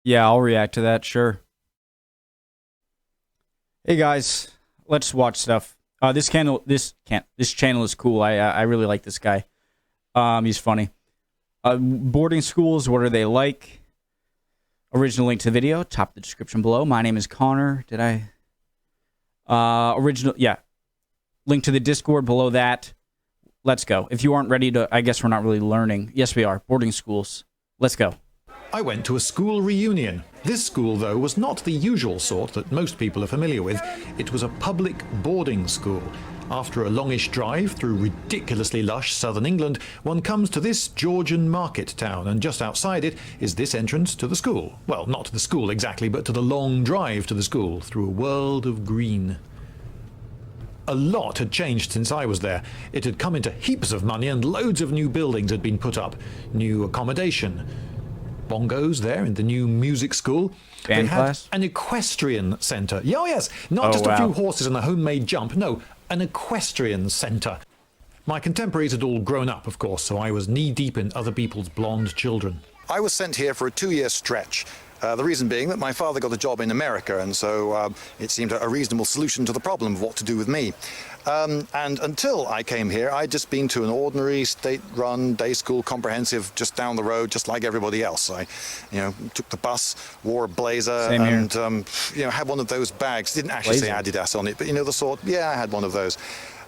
Yeah, I'll react to that, sure. Hey guys, let's watch stuff. This channel is cool. I really like this guy. He's funny. Boarding schools, what are they like? Original link to the video, top of the description below. My name is Connor. Did I? Yeah. Link to the Discord below that. Let's go. If you aren't ready to, I guess we're not really learning. Yes, we are. Boarding schools. Let's go. I went to a school reunion. This school, though, was not the usual sort that most people are familiar with. It was a public boarding school. After a longish drive through ridiculously lush southern England, one comes to this Georgian market town, and just outside it is this entrance to the school. Well, not to the school exactly, but to the long drive to the school through a world of green. A lot had changed since I was there. It had come into heaps of money and loads of new buildings had been put up. New accommodation. Bongos there in the new music school. Band class? An equestrian centre. Yeah, oh yes, not just a few horses and a homemade jump. No, an equestrian centre. My contemporaries had all grown up, of course, so I was knee-deep in other people's blonde children. I was sent here for a 2-year stretch. The reason being that my father got a job in America, and so it seemed a reasonable solution to the problem of what to do with me. And until I came here, I'd just been to an ordinary state-run day school comprehensive just down the road, just like everybody else. I, took the bus, wore a blazer, and had one of those bags. Didn't actually say Adidas on it, but the sort. Yeah, I had one of those.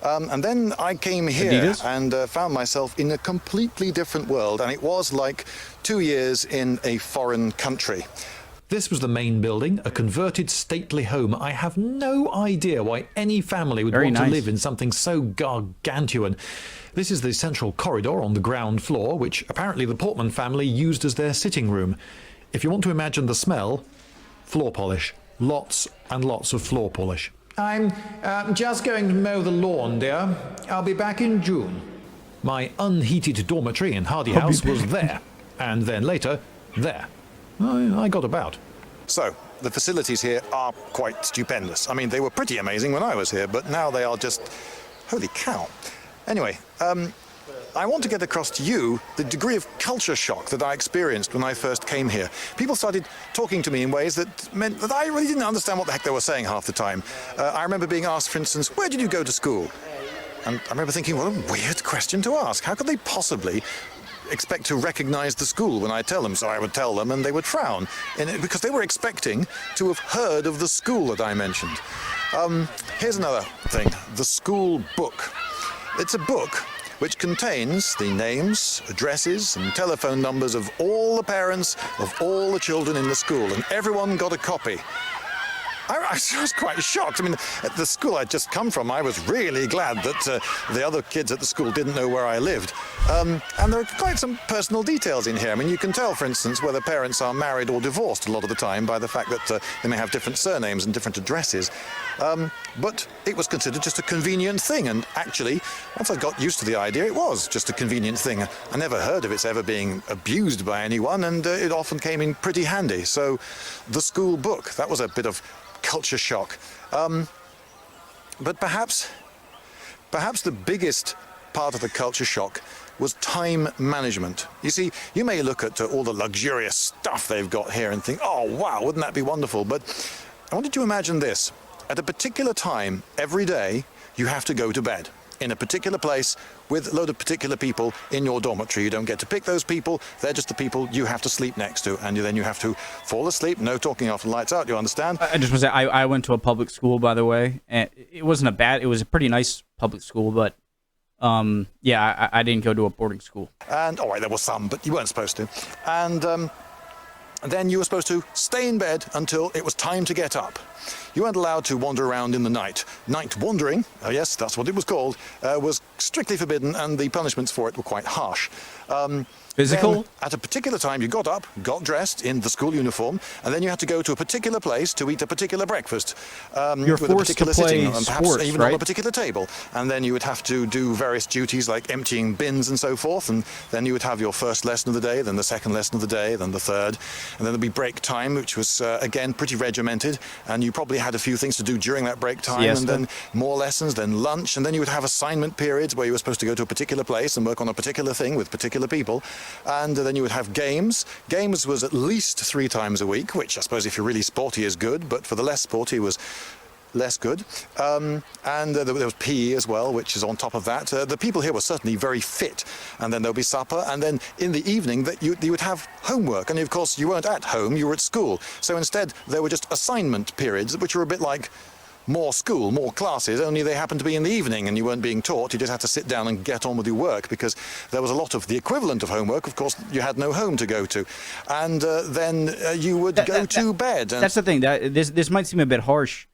And then I came here Adidas? and found myself in a completely different world, and it was like 2 years in a foreign country. This was the main building, a converted stately home. I have no idea why any family would want to live in something so gargantuan. This is the central corridor on the ground floor, which apparently the Portman family used as their sitting room. If you want to imagine the smell, floor polish. Lots and lots of floor polish. I'm just going to mow the lawn, dear. I'll be back in June. My unheated dormitory in Hardy House was there, and then later, there. I got about. So, the facilities here are quite stupendous. I mean, they were pretty amazing when I was here, but now they are just... holy cow. Anyway, I want to get across to you the degree of culture shock that I experienced when I first came here. People started talking to me in ways that meant that I really didn't understand what the heck they were saying half the time. I remember being asked, for instance, where did you go to school? And I remember thinking, what a weird question to ask. How could they possibly expect to recognize the school when I tell them? So I would tell them and they would frown, because they were expecting to have heard of the school that I mentioned. Here's another thing, the school book. It's a book which contains the names, addresses and telephone numbers of all the parents of all the children in the school, and everyone got a copy. I was quite shocked. I mean, at the school I'd just come from, I was really glad that the other kids at the school didn't know where I lived. And there are quite some personal details in here. I mean, you can tell, for instance, whether parents are married or divorced a lot of the time by the fact that they may have different surnames and different addresses. But it was considered just a convenient thing, and actually, once I got used to the idea, it was just a convenient thing. I never heard of its ever being abused by anyone, and it often came in pretty handy. So, the school book, that was a bit of culture shock. But perhaps the biggest part of the culture shock was time management. You see, you may look at all the luxurious stuff they've got here and think, oh wow, wouldn't that be wonderful? But I wanted you to imagine this. At a particular time every day, you have to go to bed in a particular place with a load of particular people in your dormitory. You don't get to pick those people. They're just the people you have to sleep next to, and then you have to fall asleep. No talking after the lights out, you understand? I just want to say, I went to a public school, by the way, and it wasn't it was a pretty nice public school, but yeah, I didn't go to a boarding school. And, all right, there was some, but you weren't supposed to. And then you were supposed to stay in bed until it was time to get up. You weren't allowed to wander around in the night. Night wandering, oh yes, that's what it was called, was strictly forbidden, and the punishments for it were quite harsh. Physical? Then, at a particular time, you got up, got dressed in the school uniform, and then you had to go to a particular place to eat a particular breakfast. You're with a forced particular to play sitting, and perhaps sports, even right? on a particular table. And then you would have to do various duties like emptying bins and so forth, and then you would have your first lesson of the day, then the second lesson of the day, then the third, and then there'd be break time, which was, again, pretty regimented, and you probably had a few things to do during that break time, Siesta. and then more lessons, then lunch, and then you would have assignment period, periods where you were supposed to go to a particular place and work on a particular thing with particular people. And then you would have games. Games was at least 3 times a week, which I suppose if you're really sporty is good, but for the less sporty was less good. There was PE as well, which is on top of that. The people here were certainly very fit. And then there'll be supper. And then in the evening that you would have homework. And of course, you weren't at home, you were at school. So instead, there were just assignment periods, which were a bit like more school, more classes, only they happened to be in the evening and you weren't being taught. You just had to sit down and get on with your work because there was a lot of the equivalent of homework. Of course, you had no home to go to. And then you would go to bed. And that's the thing. This might seem a bit harsh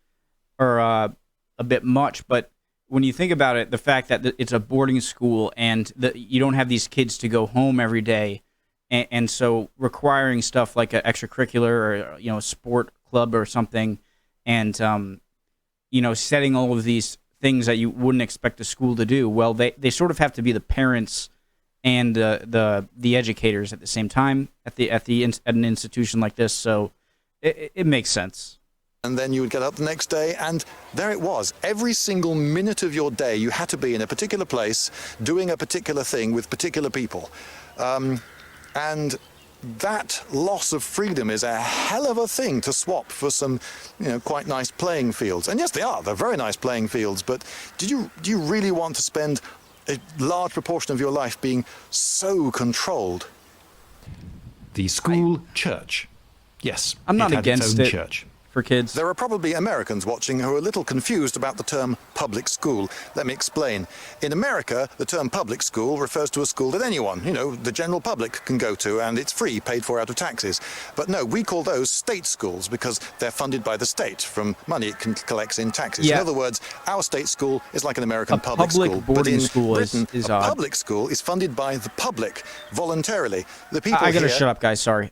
or a bit much, but when you think about it, the fact that it's a boarding school and you don't have these kids to go home every day, and so requiring stuff like an extracurricular or a sport club or something, and setting all of these things that you wouldn't expect a school to do. Well, they sort of have to be the parents and the educators at the same time at an institution like this. So it makes sense. And then you would get up the next day, and there it was. Every single minute of your day, you had to be in a particular place, doing a particular thing with particular people. And that loss of freedom is a hell of a thing to swap for some, quite nice playing fields. And yes, they're very nice playing fields, but do you really want to spend a large proportion of your life being so controlled? The school church. Yes, I'm not it had against its own it. church. For kids. There are probably Americans watching who are a little confused about the term public school. Let me explain. In America, the term public school refers to a school that anyone, the general public can go to, and it's free, paid for out of taxes. But no, we call those state schools because they're funded by the state from money it collects in taxes. Yeah. In other words, our state school is like an American public public school. boarding But in school Britain, is a odd. public school is funded by the public voluntarily. The people I gotta here, shut up, guys. Sorry.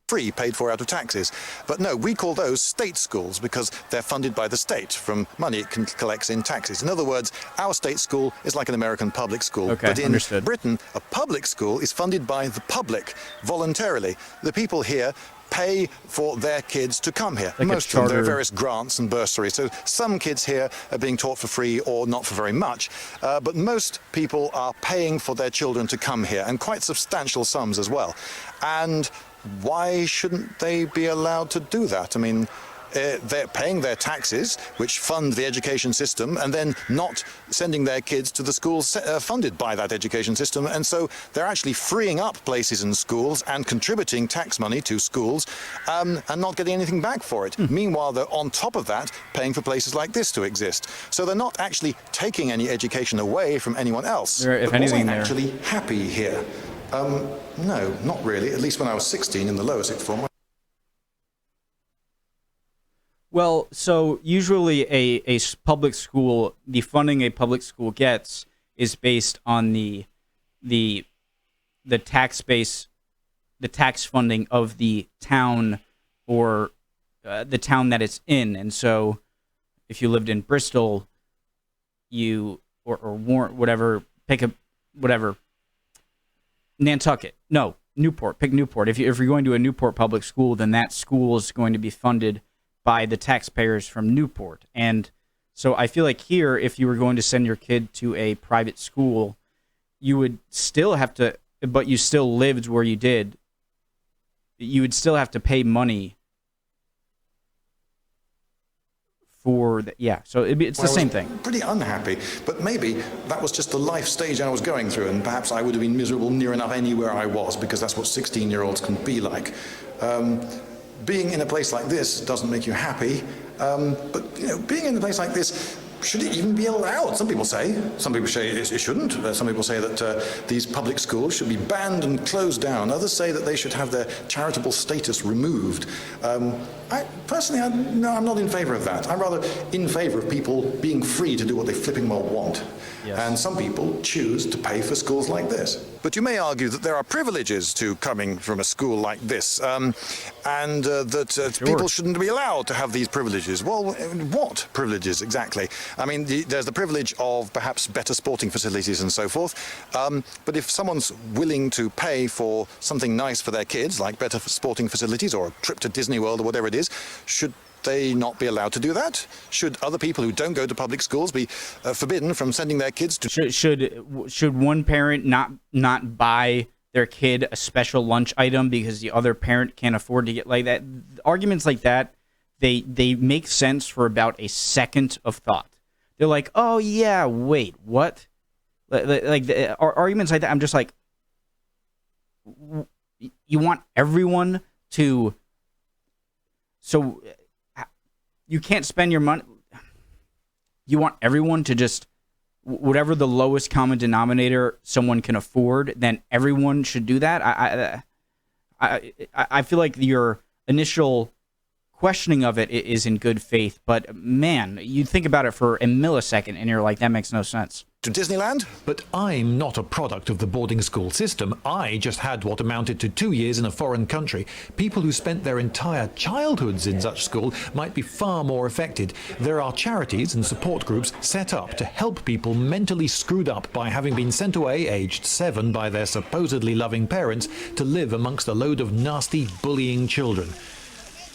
free, paid for out of taxes. But no, we call those state schools because they're funded by the state from money it collects in taxes. In other words, our state school is like an American public school. Okay, but in understood. Britain, a public school is funded by the public voluntarily. The people here pay for their kids to come here. Like a Most of them, there are charter. various grants and bursaries. So some kids here are being taught for free or not for very much. But most people are paying for their children to come here, and quite substantial sums as well. And why shouldn't they be allowed to do that? I mean, they're paying their taxes, which fund the education system, and then not sending their kids to the schools funded by that education system. And so they're actually freeing up places in schools and contributing tax money to schools and not getting anything back for it. Meanwhile, they're on top of that paying for places like this to exist. So they're not actually taking any education away from anyone else. If But anything, was I they're actually happy here? No, not really. At least when I was 16 in the lower sixth form. Well, so usually a public school, the funding a public school gets is based on the tax base, the tax funding of the town or the town that it's in. And so if you lived in Bristol, or Warren, whatever, pick a whatever. Nantucket. No, Newport. Pick Newport. If you're going to a Newport public school, then that school is going to be funded by the taxpayers from Newport. And so I feel like here, if you were going to send your kid to a private school, you would still have to, but you still lived where you did, you would still have to pay money for the, yeah. So it's the same thing. Pretty unhappy, but maybe that was just the life stage I was going through, and perhaps I would have been miserable near enough anywhere I was, because that's what 16-year-olds can be like. Being in a place like this doesn't make you happy, but being in a place like this, should it even be allowed? Some people say it shouldn't. Some people say that these public schools should be banned and closed down. Others say that they should have their charitable status removed. Personally, I'm not in favour of that. I'm rather in favour of people being free to do what they flipping well want. Yes. And some people choose to pay for schools like this. But you may argue that there are privileges to coming from a school like this, and that Sure. people shouldn't be allowed to have these privileges. Well, what privileges exactly? I mean, there's the privilege of perhaps better sporting facilities and so forth, but if someone's willing to pay for something nice for their kids, like better sporting facilities or a trip to Disney World or whatever it is, should they not be allowed to do that? Should other people who don't go to public schools be forbidden from sending their kids to... Should one parent not buy their kid a special lunch item because the other parent can't afford to get like that? Arguments like that, they make sense for about a second of thought. They're like, oh yeah, wait, what? Like arguments like that, I'm just like, you want everyone to, so you can't spend your money. You want everyone to just, whatever the lowest common denominator someone can afford, then everyone should do that. I feel like your initial questioning of it is in good faith, but man, you think about it for a millisecond and you're like, that makes no sense. To Disneyland? But I'm not a product of the boarding school system. I just had what amounted to 2 years in a foreign country. People who spent their entire childhoods in such school might be far more affected. There are charities and support groups set up to help people mentally screwed up by having been sent away aged 7 by their supposedly loving parents to live amongst a load of nasty, bullying children.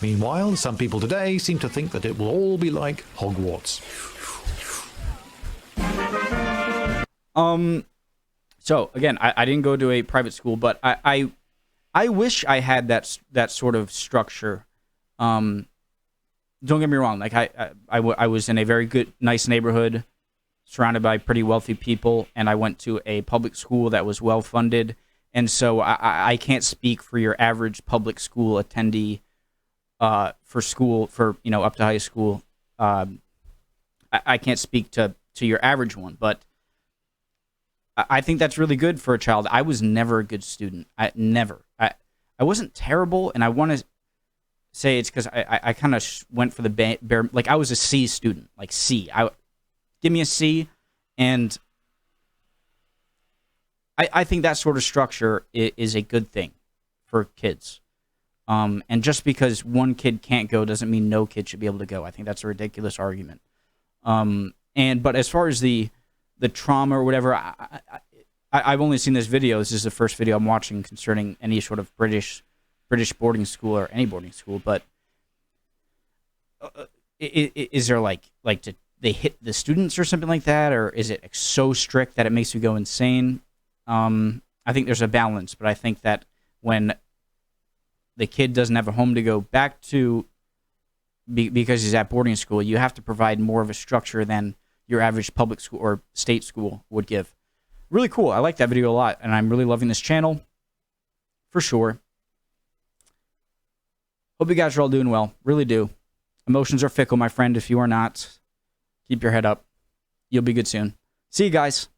Meanwhile, some people today seem to think that it will all be like Hogwarts. So again, I didn't go to a private school, but I wish I had that sort of structure. Don't get me wrong. Like I was in a very good, nice neighborhood, surrounded by pretty wealthy people, and I went to a public school that was well funded. And so I can't speak for your average public school attendee. For school, for up to high school, I can't speak to your average one, but I think that's really good for a child. I was never a good student. I wasn't terrible, and I want to say it's because I kind of went for the bare. Like I was a C student, like C. Give me a C, and I think that sort of structure is a good thing for kids. And just because one kid can't go doesn't mean no kid should be able to go. I think that's a ridiculous argument. But as far as the trauma or whatever, I've only seen this video. This is the first video I'm watching concerning any sort of British boarding school or any boarding school. But is there like they hit the students or something like that, or is it so strict that it makes you go insane? I think there's a balance, but I think that when the kid doesn't have a home to go back to because he's at boarding school, you have to provide more of a structure than your average public school or state school would give. Really cool. I like that video a lot, and I'm really loving this channel for sure. Hope you guys are all doing well. Really do. Emotions are fickle, my friend. If you are not, keep your head up. You'll be good soon. See you guys.